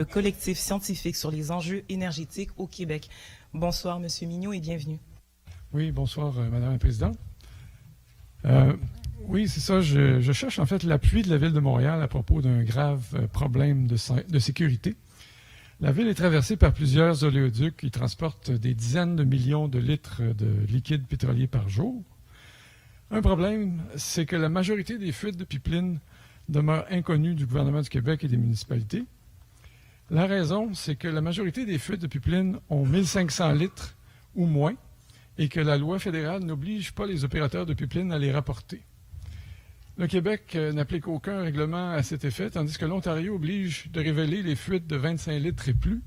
le collectif scientifique sur les enjeux énergétiques au Québec. Bonsoir, M. Mignot, et bienvenue. Oui, bonsoir, Madame la Présidente. Oui, c'est ça. Je cherche en fait l'appui de la Ville de Montréal à propos d'un grave problème de sécurité. La ville est traversée par plusieurs oléoducs qui transportent des dizaines de millions de litres de liquide pétrolier par jour. Un problème, c'est que la majorité des fuites de pipeline demeurent inconnues du gouvernement du Québec et des municipalités. La raison, c'est que la majorité des fuites de pipeline ont 1500 litres ou moins et que la loi fédérale n'oblige pas les opérateurs de pipeline à les rapporter. Le Québec n'applique aucun règlement à cet effet, tandis que l'Ontario oblige de révéler les fuites de 25 litres et plus.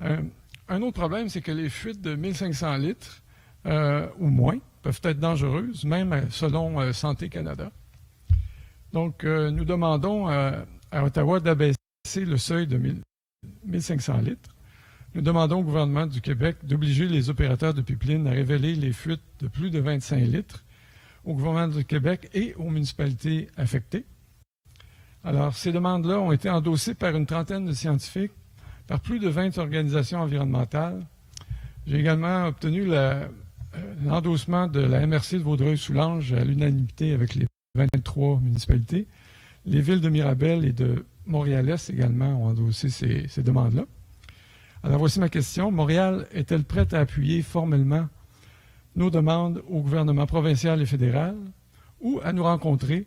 Un autre problème, c'est que les fuites de 1500 litres ou moins peuvent être dangereuses, même selon Santé Canada. Donc, nous demandons à Ottawa d'abaisser le seuil de 1500 litres. Nous demandons au gouvernement du Québec d'obliger les opérateurs de pipeline à révéler les fuites de plus de 25 litres au gouvernement du Québec et aux municipalités affectées. Alors, ces demandes-là ont été endossées par une trentaine de scientifiques, par plus de 20 organisations environnementales. J'ai également obtenu l'endossement de la MRC de Vaudreuil-Soulanges à l'unanimité avec les 23 municipalités. Les villes de Mirabel et de Montréal-Est également ont endossé ces demandes-là. Alors, voici ma question. Montréal est-elle prête à appuyer formellement nos demandes au gouvernement provincial et fédéral ou à nous rencontrer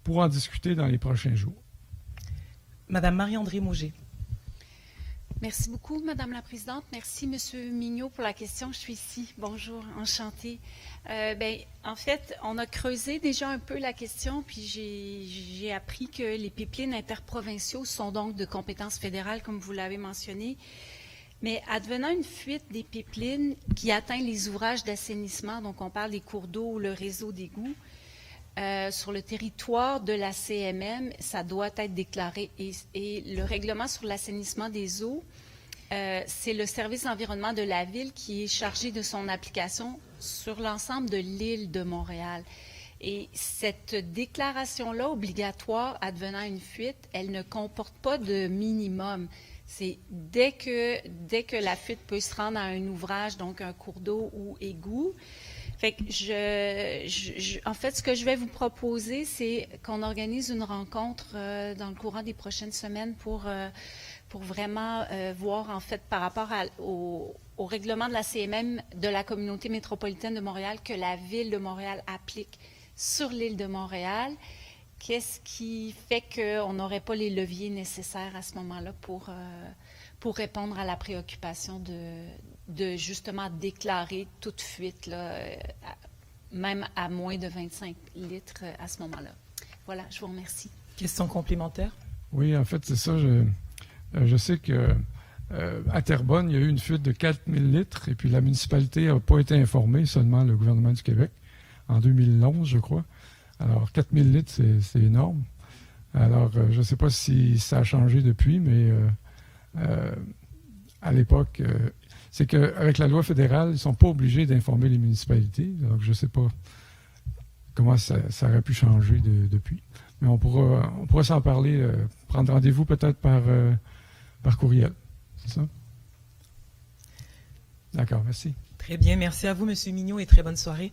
pour en discuter dans les prochains jours? Madame Marie-André Mauger. Merci beaucoup, Madame la Présidente. Merci, Monsieur Mignot, pour la question. Je suis ici. Bonjour, enchantée. En fait, on a creusé déjà un peu la question, puis j'ai appris que les pipelines interprovinciaux sont donc de compétence fédérale, comme vous l'avez mentionné. Mais advenant une fuite des pipelines qui atteint les ouvrages d'assainissement, donc on parle des cours d'eau ou le réseau d'égouts, sur le territoire de la CMM, ça doit être déclaré. Et le règlement sur l'assainissement des eaux, c'est le service d'environnement de la Ville qui est chargé de son application sur l'ensemble de l'île de Montréal. Et cette déclaration-là, obligatoire, advenant une fuite, elle ne comporte pas de minimum. C'est dès que la fuite peut se rendre à un ouvrage, donc un cours d'eau ou égout. Fait que en fait, ce que je vais vous proposer, c'est qu'on organise une rencontre dans le courant des prochaines semaines pour vraiment voir, en fait, par rapport au règlement de la CMM de la communauté métropolitaine de Montréal que la Ville de Montréal applique sur l'île de Montréal. Qu'est-ce qui fait qu'on n'aurait pas les leviers nécessaires à ce moment-là pour répondre à la préoccupation de justement déclarer toute fuite, là, même à moins de 25 litres à ce moment-là. Voilà, je vous remercie. Question complémentaire? Oui, en fait, c'est ça. Je sais que à Terrebonne, il y a eu une fuite de 4000 litres et puis la municipalité n'a pas été informée, seulement le gouvernement du Québec, en 2011, je crois. Alors, 4000 litres, c'est énorme. Alors, je ne sais pas si ça a changé depuis, mais à l'époque, c'est qu'avec la loi fédérale, ils ne sont pas obligés d'informer les municipalités. Donc, je ne sais pas comment ça aurait pu changer depuis. Mais on pourra s'en parler, prendre rendez-vous peut-être par courriel. C'est ça? D'accord, merci. Très bien, merci à vous, M. Mignot, et très bonne soirée.